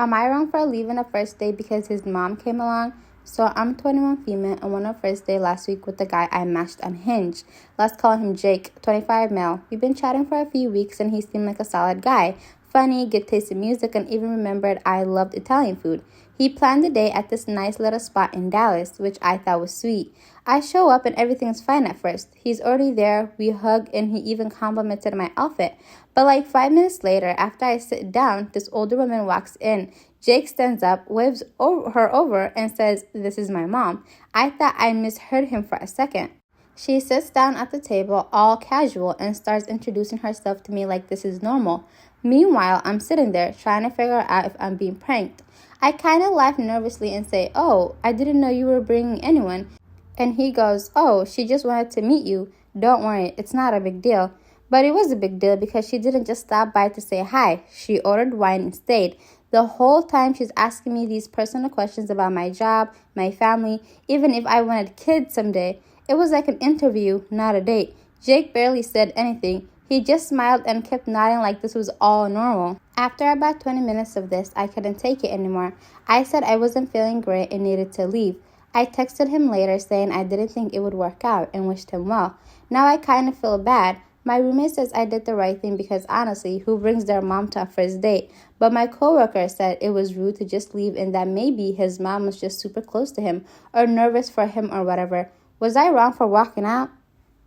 Am I wrong for leaving a first date because his mom came along? So I'm 21 female and went on a first date last week with the guy I matched on Hinge. Let's call him Jake, 25 male. We've been chatting for a few weeks and he seemed like a solid guy. Funny, good taste in music, and even remembered I loved Italian food. He planned the day at this nice little spot in Dallas, which I thought was sweet. I show up and everything's fine at first. He's already there, we hug, and he even complimented my outfit. But like 5 minutes later, after I sit down, this older woman walks in. Jake stands up, waves her over, and says, "This is my mom." I thought I misheard him for a second. She sits down at the table, all casual, and starts introducing herself to me like this is normal. Meanwhile, I'm sitting there, trying to figure out if I'm being pranked. I kind of laugh nervously and say, "Oh, I didn't know you were bringing anyone." And he goes, "Oh, she just wanted to meet you. Don't worry, it's not a big deal." But it was a big deal because she didn't just stop by to say hi. She ordered wine and stayed. The whole time she's asking me these personal questions about my job, my family, even if I wanted kids someday. It was like an interview, not a date. Jake barely said anything. He just smiled and kept nodding like this was all normal. After about 20 minutes of this, I couldn't take it anymore. I said I wasn't feeling great and needed to leave. I texted him later saying I didn't think it would work out and wished him well. Now I kind of feel bad. My roommate says I did the right thing because honestly, who brings their mom to a first date? But my coworker said it was rude to just leave and that maybe his mom was just super close to him or nervous for him or whatever. Was I wrong for walking out?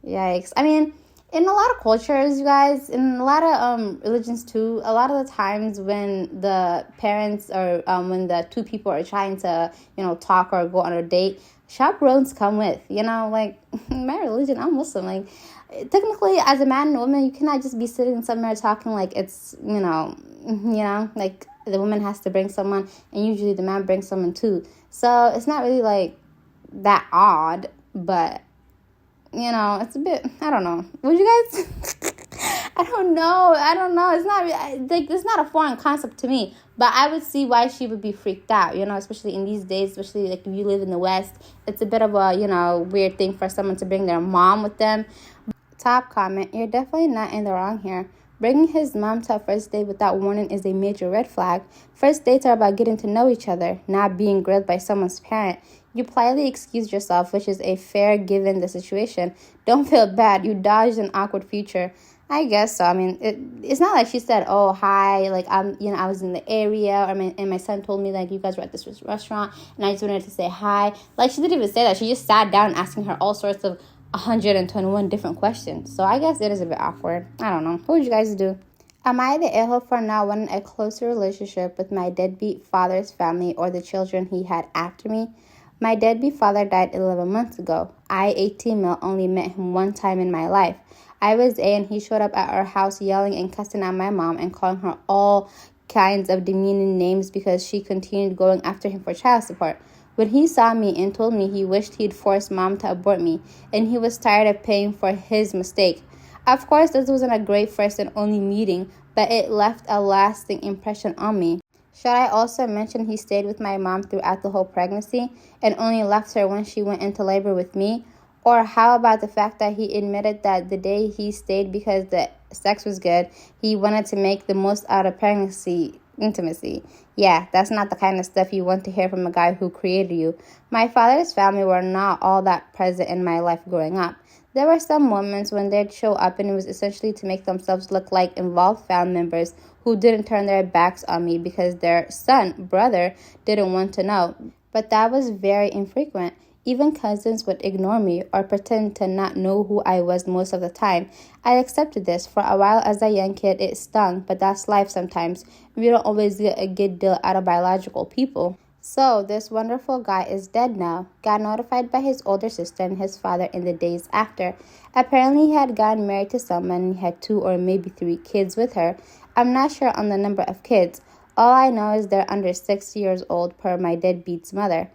Yikes. I mean, in a lot of cultures, you guys, in a lot of religions too, a lot of the times when the parents or when the two people are trying to, talk or go on a date, chaperones come with, like my religion, I'm Muslim, like technically as a man and a woman, you cannot just be sitting somewhere talking like it's, like the woman has to bring someone and usually the man brings someone too. So it's not really like that odd, but it's a bit, I don't know. Would you guys? I don't know. It's not like it's not a foreign concept to me, but I would see why she would be freaked out, especially in these days, especially like if you live in the West, it's a bit of a, weird thing for someone to bring their mom with them. Top comment, you're definitely not in the wrong here. Bringing his mom to a first date without warning is a major red flag. First dates are about getting to know each other, not being grilled by someone's parent. You politely excuse yourself, which is a fair given the situation. Don't feel bad. You dodged an awkward future. I guess so. I mean, it's not like she said, "Oh, hi, like I was in the area," and my son told me like you guys were at this restaurant, and I just wanted to say hi. Like she didn't even say that. She just sat down asking her all sorts of 121 different questions. So I guess it is a bit awkward. I don't know. What would you guys do? Am I the a-hole for not wanting a closer relationship with my deadbeat father's family or the children he had after me? My deadbeat father died 11 months ago. I, a female, only met him one time in my life. I was A and he showed up at our house yelling and cussing at my mom and calling her all kinds of demeaning names because she continued going after him for child support. When he saw me and told me he wished he'd forced mom to abort me and he was tired of paying for his mistake. Of course, this wasn't a great first and only meeting, but it left a lasting impression on me. Should I also mention he stayed with my mom throughout the whole pregnancy and only left her when she went into labor with me? Or how about the fact that he admitted that the day he stayed because the sex was good, he wanted to make the most out of pregnancy intimacy? Yeah, that's not the kind of stuff you want to hear from a guy who created you. My father's family were not all that present in my life growing up. There were some moments when they'd show up and it was essentially to make themselves look like involved family members who didn't turn their backs on me because their brother, didn't want to know. But that was very infrequent. Even cousins would ignore me or pretend to not know who I was most of the time. I accepted this. For a while as a young kid, it stung, but that's life sometimes. We don't always get a good deal out of biological people. So, this wonderful guy is dead now. Got notified by his older sister and his father in the days after. Apparently, he had gotten married to someone and he had 2 or maybe 3 kids with her. I'm not sure on the number of kids. All I know is they're under 6 years old per my deadbeat's mother.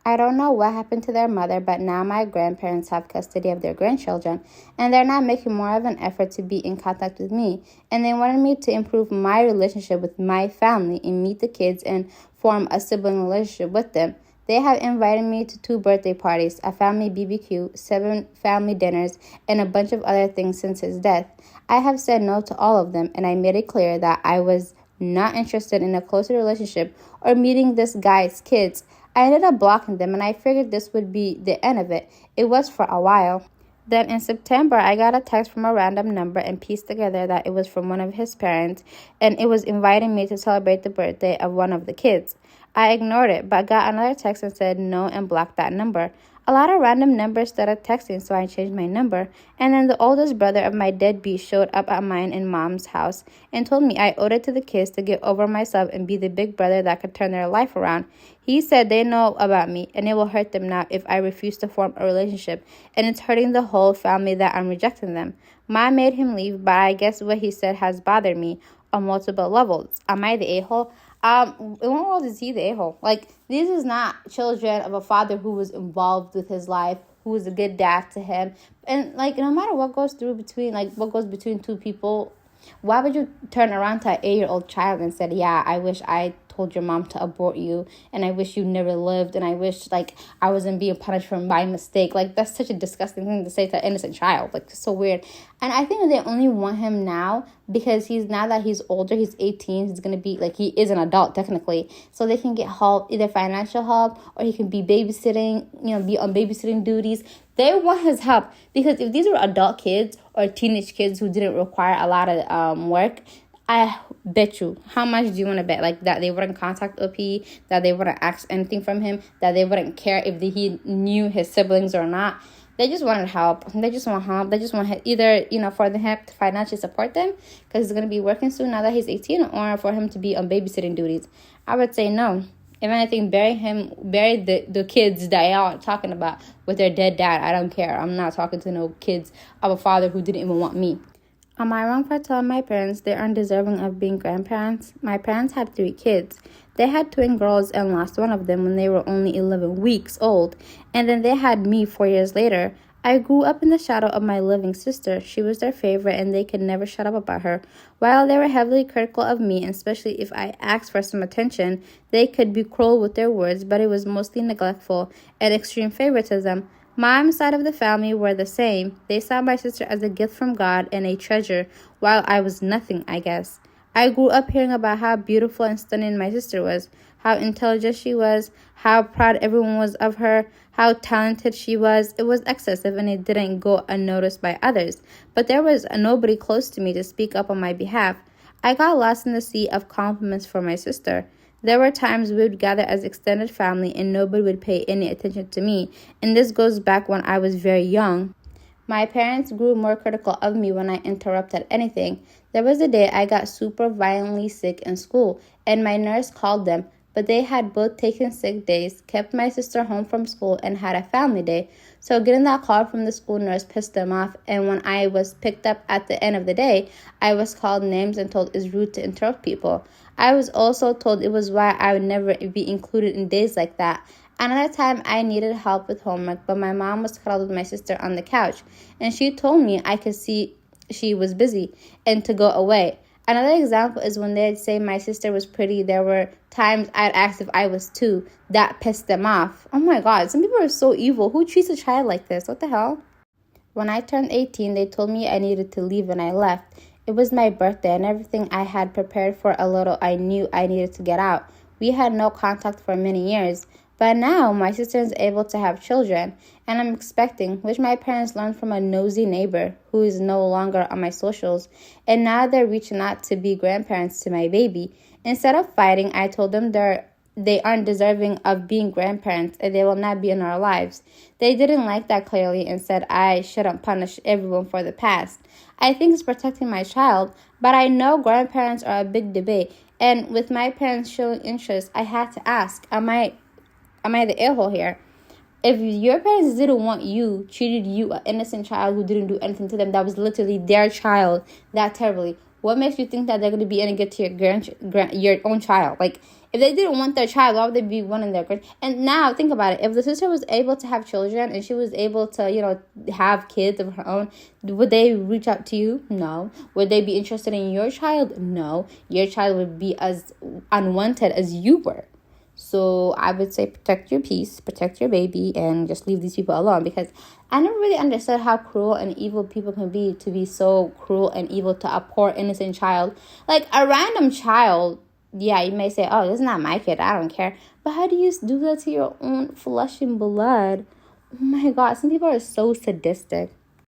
I don't know what happened to their mother, but now my grandparents have custody of their grandchildren, and they're not making more of an effort to be in contact with me. And they wanted me to improve my relationship with my family and meet the kids and form a sibling relationship with them. They have invited me to 2 birthday parties, a family BBQ, 7 family dinners, and a bunch of other things since his death. I have said no to all of them, and I made it clear that I was not interested in a closer relationship or meeting this guy's kids. I ended up blocking them, and I figured this would be the end of it. It was for a while. Then in September, I got a text from a random number and pieced together that it was from one of his parents, and it was inviting me to celebrate the birthday of one of the kids. I ignored it, but got another text and said no and blocked that number. A lot of random numbers started texting, so I changed my number. And then the oldest brother of my deadbeat showed up at mine and mom's house and told me I owed it to the kids to get over myself and be the big brother that could turn their life around. He said they know about me and it will hurt them now if I refuse to form a relationship, and it's hurting the whole family that I'm rejecting them. Mom made him leave, but I guess what he said has bothered me on multiple levels. Am I the a-hole? In what world is he the a-hole? Like, this is not children of a father who was involved with his life, who was a good dad to him. And, like, no matter what goes between two people, why would you turn around to an 8-year-old child and say, yeah, I wish I told your mom to abort you, and I wish you never lived, and I wish, like, I wasn't being punished for my mistake. Like, that's such a disgusting thing to say to an innocent child. Like, it's so weird. And I think they only want him now because now that he's older, he's 18, he's going to be, like, he is an adult technically, so they can get help, either financial help, or he can be babysitting, be on babysitting duties. They want his help, because if these were adult kids or teenage kids who didn't require a lot of work, I bet you, how much do you want to bet? Like, that they wouldn't contact OP, that they wouldn't ask anything from him, that they wouldn't care if he knew his siblings or not. They just wanted help. They just want help. They just want either, for him to financially support them, because he's going to be working soon now that he's 18, or for him to be on babysitting duties. I would say no. If anything, bury the kids that y'all are talking about with their dead dad. I don't care. I'm not talking to no kids of a father who didn't even want me. Am I wrong for telling my parents they aren't deserving of being grandparents? My parents had 3 kids. They had twin girls and lost one of them when they were only 11 weeks old. And then they had me 4 years later. I grew up in the shadow of my living sister. She was their favorite, and they could never shut up about her. While they were heavily critical of me, and especially if I asked for some attention, they could be cruel with their words, but it was mostly neglectful and extreme favoritism. Mom's side of the family were the same. They saw my sister as a gift from God and a treasure, while I was nothing, I guess. I grew up hearing about how beautiful and stunning my sister was, how intelligent she was, how proud everyone was of her, how talented she was. It was excessive, and it didn't go unnoticed by others. But there was nobody close to me to speak up on my behalf. I got lost in the sea of compliments for my sister. There were times we would gather as extended family and nobody would pay any attention to me, and this goes back when I was very young. My parents grew more critical of me when I interrupted anything. There was a day I got super violently sick in school, and my nurse called them, but they had both taken sick days, kept my sister home from school, and had a family day. So getting that call from the school nurse pissed them off, and when I was picked up at the end of the day, I was called names and told it's rude to interrupt people. I was also told it was why I would never be included in days like that. Another time, I needed help with homework, but my mom was cuddled with my sister on the couch, and she told me I could see she was busy and to go away. Another example is when they'd say my sister was pretty, there were times I'd ask if I was too. That pissed them off. Oh my God, some people are so evil. Who treats a child like this? What the hell? When I turned 18, they told me I needed to leave, and I left. It was my birthday, and everything I had prepared for a little, I knew I needed to get out. We had no contact for many years. But now my sister is able to have children, and I'm expecting, which my parents learned from a nosy neighbor who is no longer on my socials, and now they're reaching out to be grandparents to my baby. Instead of fighting, I told them they aren't deserving of being grandparents and they will not be in our lives. They didn't like that clearly and said I shouldn't punish everyone for the past. I think it's protecting my child, but I know grandparents are a big debate, and with my parents showing interest, I had to ask, Am I the a-hole here? If your parents didn't want you, treated you an innocent child who didn't do anything to them, that was literally their child, that terribly, what makes you think that they're going to be any good to your own child? Like, if they didn't want their child, why would they be wanting their grand? And now, think about it. If the sister was able to have children and she was able to, have kids of her own, would they reach out to you? No. Would they be interested in your child? No. Your child would be as unwanted as you were. So I would say protect your peace, protect your baby, and just leave these people alone, because I never really understood how cruel and evil people can be, to be so cruel and evil to a poor innocent child. Like a random child, yeah, you may say, oh, this is not my kid, I don't care. But how do you do that to your own flesh and blood? Oh my God, some people are so sadistic.